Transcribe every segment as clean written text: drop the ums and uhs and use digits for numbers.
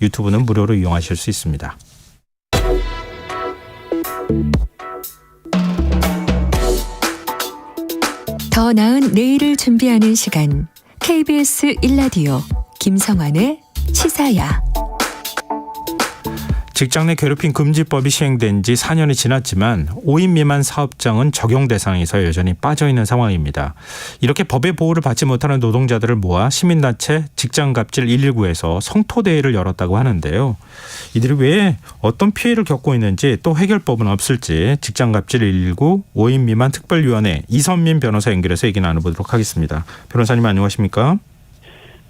유튜브는 무료로 이용하실 수 있습니다. 더 나은 내일을 준비하는 시간 KBS 1라디오 김성환의 시사야. 직장 내 괴롭힘 금지법이 시행된 지 4년이 지났지만 5인 미만 사업장은 적용 대상에서 여전히 빠져있는 상황입니다. 이렇게 법의 보호를 받지 못하는 노동자들을 모아 시민단체 직장갑질 119에서 성토대회를 열었다고 하는데요. 이들이 왜 어떤 피해를 겪고 있는지 또 해결법은 없을지 직장갑질 119 5인 미만 특별위원회 이선민 변호사 연결해서 얘기 나눠보도록 하겠습니다. 변호사님 안녕하십니까?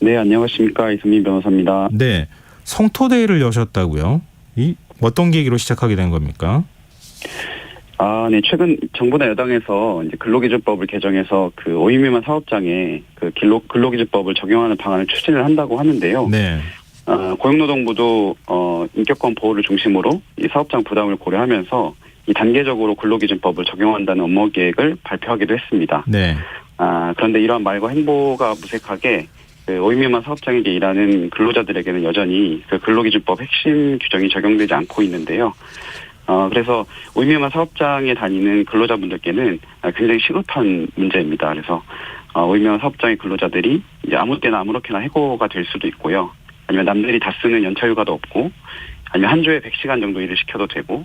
네, 안녕하십니까. 이선민 변호사입니다. 네, 성토대회를 여셨다고요? 이 어떤 계기로 시작하게 된 겁니까? 네, 최근 정부나 여당에서 이제 근로기준법을 개정해서 그 5인 미만 사업장에 그 근로기준법을 적용하는 방안을 추진을 한다고 하는데요. 네. 고용노동부도 인격권 보호를 중심으로 이 사업장 부담을 고려하면서 이 단계적으로 근로기준법을 적용한다는 업무 계획을 발표하기도 했습니다. 네. 그런데 이러한 말과 행보가 무색하게 그 5인 미만 사업장에게 일하는 근로자들에게는 여전히 그 근로기준법 핵심 규정이 적용되지 않고 있는데요. 그래서 5인 미만 사업장에 다니는 근로자분들께는 굉장히 시급한 문제입니다. 그래서 5인 미만 사업장의 근로자들이 이제 아무 때나 아무렇게나 해고가 될 수도 있고요. 아니면 남들이 다 쓰는 연차휴가도 없고, 아니면 한 주에 100시간 정도 일을 시켜도 되고,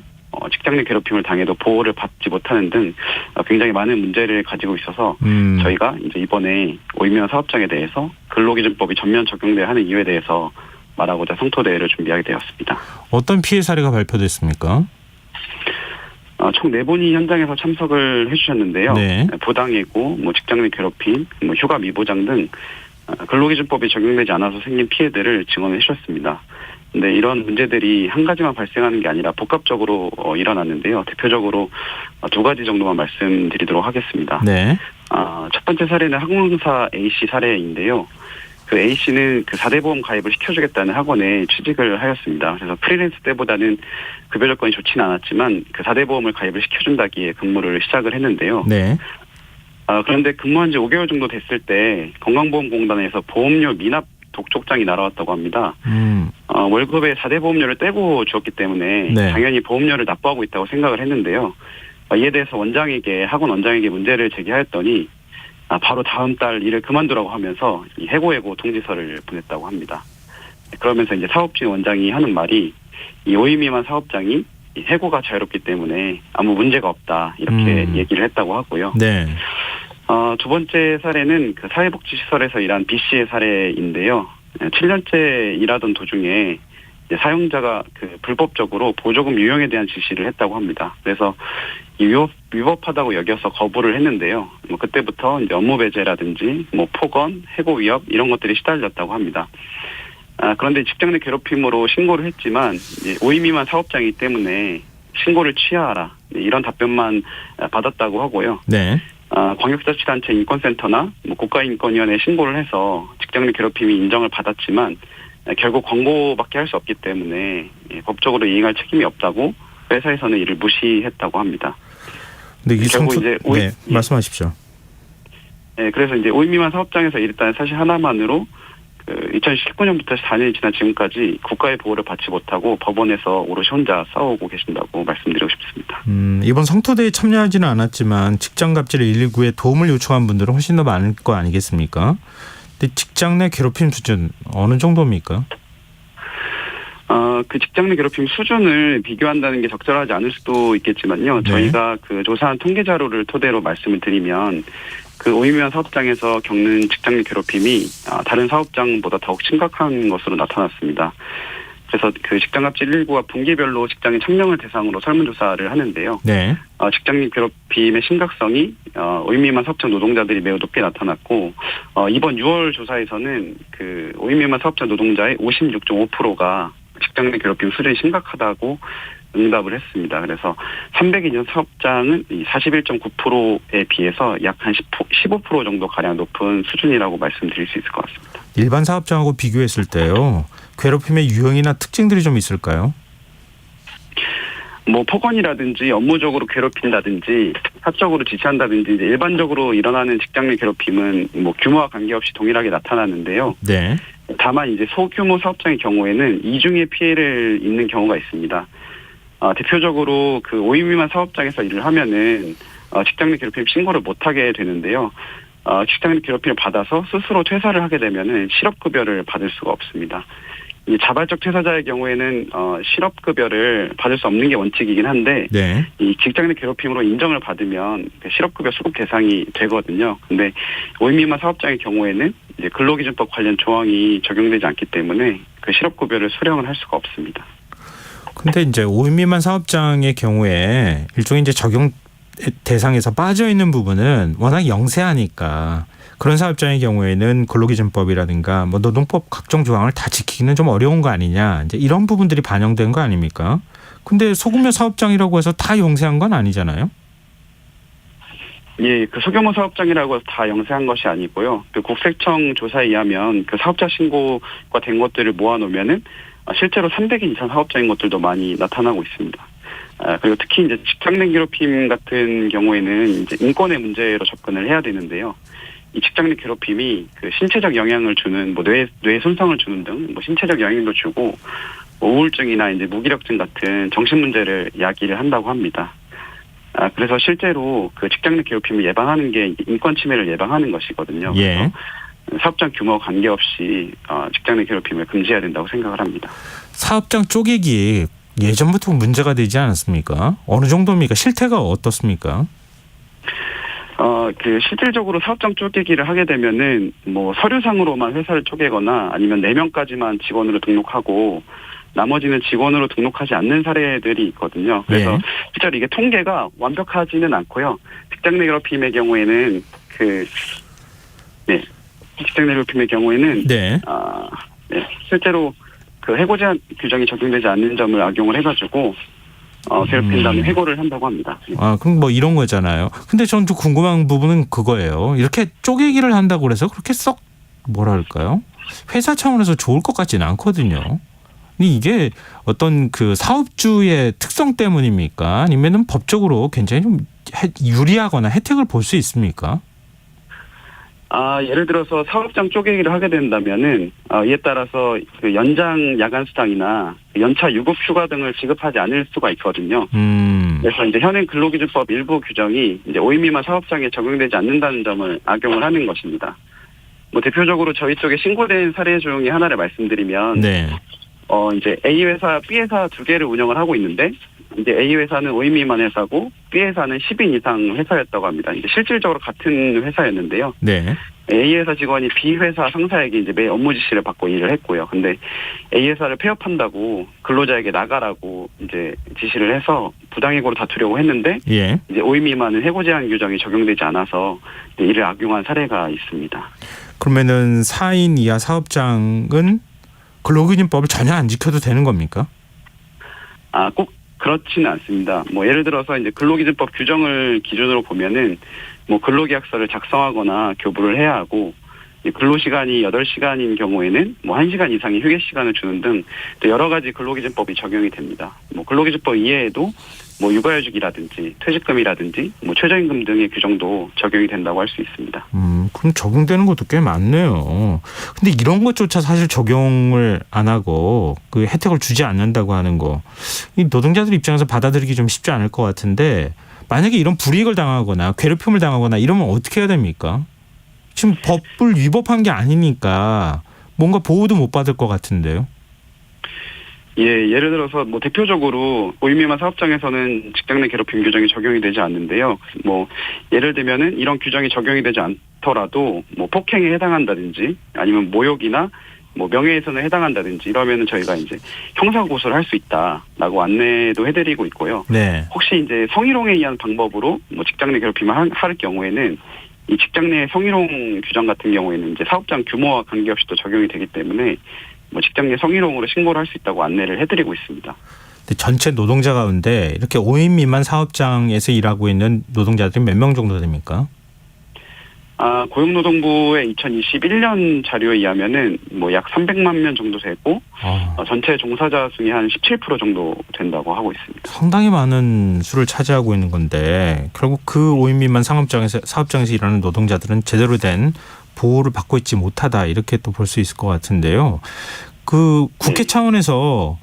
직장 내 괴롭힘을 당해도 보호를 받지 못하는 등 굉장히 많은 문제를 가지고 있어서 저희가 이제 이번에 5인 미만 사업장에 대해서 근로기준법이 전면 적용돼야 하는 이유에 대해서 말하고자 성토대회를 준비하게 되었습니다. 어떤 피해 사례가 발표됐습니까? 총 4분이 현장에서 참석을 해주셨는데요. 네. 부당해고, 직장 내 괴롭힘, 휴가 미보장 등 근로기준법이 적용되지 않아서 생긴 피해들을 증언해 주셨습니다. 근데 이런 문제들이 한 가지만 발생하는 게 아니라 복합적으로 일어났는데요. 대표적으로 2가지 정도만 말씀드리도록 하겠습니다. 네. 첫 번째 사례는 항공사 A씨 사례인데요. 그 A씨는 그 4대 보험 가입을 시켜주겠다는 학원에 취직을 하였습니다. 그래서 프리랜서 때보다는 급여 조건이 좋지는 않았지만 그 4대 보험을 가입을 시켜준다기에 근무를 시작을 했는데요. 네. 그런데 근무한 지 5개월 정도 됐을 때 건강보험공단에서 보험료 미납 독촉장이 날아왔다고 합니다. 월급에 4대 보험료를 떼고 주었기 때문에 네. 당연히 보험료를 납부하고 있다고 생각을 했는데요. 이에 대해서 학원 원장에게 문제를 제기하였더니 바로 다음 달 일을 그만두라고 하면서 이 해고 통지서를 보냈다고 합니다. 그러면서 이제 사업진 원장이 하는 말이 이 5인 미만 사업장이 이 해고가 자유롭기 때문에 아무 문제가 없다 이렇게 얘기를 했다고 하고요. 네. 두 번째 사례는 그 사회복지시설에서 일한 B씨의 사례인데요. 7년째 일하던 도중에 사용자가 그 불법적으로 보조금 유용에 대한 지시를 했다고 합니다. 그래서 위법하다고 여겨서 거부를 했는데요. 그때부터 이제 업무 배제라든지 폭언, 해고 위협 이런 것들이 시달렸다고 합니다. 그런데 직장 내 괴롭힘으로 신고를 했지만 이제 5인 미만 사업장이기 때문에 신고를 취하하라 이런 답변만 받았다고 하고요. 네. 광역자치단체 인권센터나 국가인권위원회에 신고를 해서 직장 내 괴롭힘이 인정을 받았지만 결국 권고밖에 할 수 없기 때문에 법적으로 이행할 책임이 없다고 회사에서는 이를 무시했다고 합니다. 근데 이 결국 이제 네, 말씀하십시오. 네, 그래서 이제 5인 미만 사업장에서 일단 사실 하나만으로 2019년부터 4년이 지난 지금까지 국가의 보호를 받지 못하고 법원에서 오롯이 혼자 싸우고 계신다고 말씀드리고 싶습니다. 이번 성토대회에 참여하지는 않았지만 직장갑질 119에 도움을 요청한 분들은 훨씬 더 많을 거 아니겠습니까? 근데 직장 내 괴롭힘 수준 어느 정도입니까? 그 직장 내 괴롭힘 수준을 비교한다는 게 적절하지 않을 수도 있겠지만요. 네. 저희가 그 조사한 통계 자료를 토대로 말씀을 드리면 그 5인 미만 사업장에서 겪는 직장 내 괴롭힘이 다른 사업장보다 더욱 심각한 것으로 나타났습니다. 그래서 그 직장갑질 119가 분기별로 직장인 1000명을 대상으로 설문조사를 하는데요. 네. 직장 내 괴롭힘의 심각성이 5인 미만 사업장 노동자들이 매우 높게 나타났고 이번 6월 조사에서는 그 5인 미만 사업장 노동자의 56.5%가 직장 내 괴롭힘 수준이 심각하다고 응답을 했습니다. 그래서 302년 사업장은 41.9%에 비해서 약 한 15% 정도 가량 높은 수준이라고 말씀드릴 수 있을 것 같습니다. 일반 사업장하고 비교했을 때요. 괴롭힘의 유형이나 특징들이 좀 있을까요? 폭언이라든지 업무적으로 괴롭힌다든지 사적으로 지시한다든지 이제 일반적으로 일어나는 직장 내 괴롭힘은 규모와 관계없이 동일하게 나타나는데요. 네. 다만 이제 소규모 사업장의 경우에는 이중의 피해를 입는 경우가 있습니다. 대표적으로 그 5인 미만 사업장에서 일을 하면은 직장 내 괴롭힘 신고를 못하게 되는데요. 직장 내 괴롭힘을 받아서 스스로 퇴사를 하게 되면은 실업급여를 받을 수가 없습니다. 이 자발적 퇴사자의 경우에는 실업급여를 받을 수 없는 게 원칙이긴 한데 네. 이 직장 내 괴롭힘으로 인정을 받으면 실업급여 수급 대상이 되거든요. 근데 5인 미만 사업장의 경우에는 이제 근로기준법 관련 조항이 적용되지 않기 때문에 그 실업급여를 수령을 할 수가 없습니다. 근데 이제 5인 미만 사업장의 경우에 일종의 이제 적용 대상에서 빠져 있는 부분은 워낙 영세하니까 그런 사업장의 경우에는 근로기준법이라든가 뭐 노동법 각종 조항을 다 지키기는 좀 어려운 거 아니냐, 이제 이런 부분들이 반영된 거 아닙니까? 근데 소규모 사업장이라고 해서 다 영세한 건 아니잖아요. 예, 그 소규모 사업장이라고 해서 다 영세한 것이 아니고요. 그 국세청 조사에 의하면 그 사업자 신고가 된 것들을 모아놓으면은 실제로 300인 이상 사업장인 것들도 많이 나타나고 있습니다. 그리고 특히 이제 직장 내 괴롭힘 같은 경우에는 이제 인권의 문제로 접근을 해야 되는데요. 이 직장 내 괴롭힘이 그 신체적 영향을 주는 뭐 뇌 손상을 주는 등 뭐 신체적 영향도 주고 우울증이나 이제 무기력증 같은 정신 문제를 야기를 한다고 합니다. 그래서 실제로 그 직장 내 괴롭힘을 예방하는 게 인권 침해를 예방하는 것이거든요. 예. 그래서 사업장 규모 관계없이 직장 내 괴롭힘을 금지해야 된다고 생각을 합니다. 사업장 쪼개기 예전부터 문제가 되지 않았습니까? 어느 정도입니까? 실태가 어떻습니까? 그 실질적으로 사업장 쪼개기를 하게 되면은 뭐 서류상으로만 회사를 쪼개거나 아니면 4명까지만 직원으로 등록하고 나머지는 직원으로 등록하지 않는 사례들이 있거든요. 그래서 실제로 이게 통계가 완벽하지는 않고요. 직장 내 괴롭힘의 경우에는 직장 내 괴롭힘의 경우에는 실제로 그 해고 제한 규정이 적용되지 않는 점을 악용을 해가지고 괴롭힌 다음에 해고를 한다고 합니다. 그럼 뭐 이런 거잖아요. 근데 전 좀 궁금한 부분은 그거예요. 이렇게 쪼개기를 한다고 그래서 그렇게 썩 뭐랄까요? 회사 차원에서 좋을 것 같지는 않거든요. 근데 이게 어떤 그 사업주의 특성 때문입니까? 아니면은 법적으로 굉장히 좀 유리하거나 혜택을 볼 수 있습니까? 예를 들어서 사업장 쪼개기를 하게 된다면은 이에 따라서 그 연장 야간 수당이나 연차 유급 휴가 등을 지급하지 않을 수가 있거든요. 그래서 이제 현행 근로기준법 일부 규정이 이제 5인 미만 사업장에 적용되지 않는다는 점을 악용을 하는 것입니다. 뭐 대표적으로 저희 쪽에 신고된 사례 중에 하나를 말씀드리면 이제 A 회사, B 회사 두 개를 운영을 하고 있는데 이제 A 회사는 5인 미만 회사고 B 회사는 10인 이상 회사였다고 합니다. 이제 실질적으로 같은 회사였는데요. A 회사 직원이 B 회사 상사에게 이제 매 업무 지시를 받고 일을 했고요. 근데 A 회사를 폐업한다고 근로자에게 나가라고 이제 지시를 해서 부당이익으로 다투려고 했는데 이제 5인 미만은 해고 제한 규정이 적용되지 않아서 이를 악용한 사례가 있습니다. 그러면은 4인 이하 사업장은 근로기준법을 전혀 안 지켜도 되는 겁니까? 꼭 그렇지는 않습니다. 뭐 예를 들어서 이제 근로기준법 규정을 기준으로 보면은 뭐 근로계약서를 작성하거나 교부를 해야 하고 근로시간이 8시간인 경우에는 뭐 1시간 이상의 휴게 시간을 주는 등 또 여러 가지 근로기준법이 적용이 됩니다. 뭐 근로기준법 이외에도 뭐 육아휴직이라든지 퇴직금이라든지 뭐 최저임금 등의 규정도 적용이 된다고 할 수 있습니다. 그럼 적용되는 것도 꽤 많네요. 근데 이런 것조차 사실 적용을 안 하고 그 혜택을 주지 않는다고 하는 거, 이 노동자들 입장에서 받아들이기 좀 쉽지 않을 것 같은데 만약에 이런 불이익을 당하거나 괴롭힘을 당하거나 이러면 어떻게 해야 됩니까? 지금 법을 위법한 게 아니니까 뭔가 보호도 못 받을 것 같은데요. 예를 들어서 뭐 대표적으로 5인 미만 사업장에서는 직장 내 괴롭힘 규정이 적용이 되지 않는데요. 뭐 예를 들면은 이런 규정이 적용이 되지 않더라도 뭐 폭행에 해당한다든지 아니면 모욕이나 뭐 명예훼손에 해당한다든지 이러면은 저희가 이제 형사 고소를 할 수 있다라고 안내도 해드리고 있고요. 혹시 이제 성희롱에 의한 방법으로 뭐 직장 내 괴롭힘을 할 경우에는 이 직장 내 성희롱 규정 같은 경우에는 이제 사업장 규모와 관계없이 또 적용이 되기 때문에 뭐 직장 내 성희롱으로 신고를 할 수 있다고 안내를 해드리고 있습니다. 전체 노동자 가운데 이렇게 5인 미만 사업장에서 일하고 있는 노동자들이 몇 명 정도 됩니까? 고용노동부의 2021년 자료에 의하면은 뭐 약 300만 명 정도 되고 전체 종사자 중에 한 17% 정도 된다고 하고 있습니다. 상당히 많은 수를 차지하고 있는 건데 결국 그 5인 미만 사업장에서 일하는 노동자들은 제대로 된 보호를 받고 있지 못하다 이렇게 또 볼 수 있을 것 같은데요. 그 국회 네. 차원에서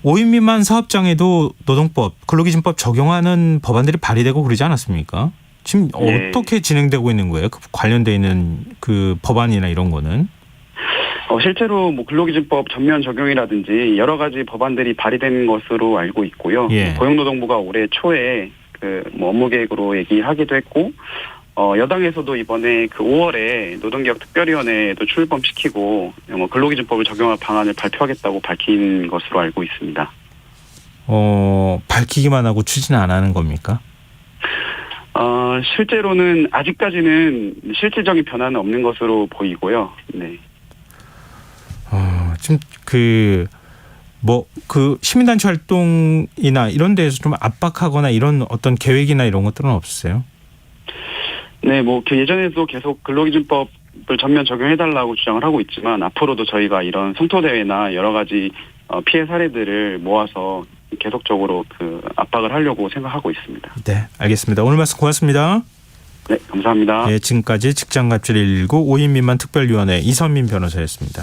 5인 미만 사업장에도 노동법, 근로기준법 적용하는 법안들이 발의되고 그러지 않았습니까? 지금 네. 어떻게 진행되고 있는 거예요? 그 관련돼 있는 그 법안이나 이런 거는? 실제로 뭐 근로기준법 전면 적용이라든지 여러 가지 법안들이 발의된 것으로 알고 있고요. 예. 고용노동부가 올해 초에 그 뭐 업무 계획으로 얘기하기도 했고, 여당에서도 이번에 그 5월에 노동개혁특별위원회에도 출범시키고 뭐 근로기준법을 적용할 방안을 발표하겠다고 밝힌 것으로 알고 있습니다. 밝히기만 하고 추진 안 하는 겁니까? 실제로는 아직까지는 실질적인 변화는 없는 것으로 보이고요. 네. 지금 그 시민단체 활동이나 이런 데에서 좀 압박하거나 이런 어떤 계획이나 이런 것들은 없으세요? 네, 뭐 그 예전에도 계속 근로기준법을 전면 적용해달라고 주장을 하고 있지만 앞으로도 저희가 이런 성토대회나 여러 가지 피해 사례들을 모아서 계속적으로 그 압박을 하려고 생각하고 있습니다. 네, 알겠습니다. 오늘 말씀 고맙습니다. 네, 감사합니다. 네, 지금까지 직장갑질 119 5인 미만 특별위원회 이선민 변호사였습니다.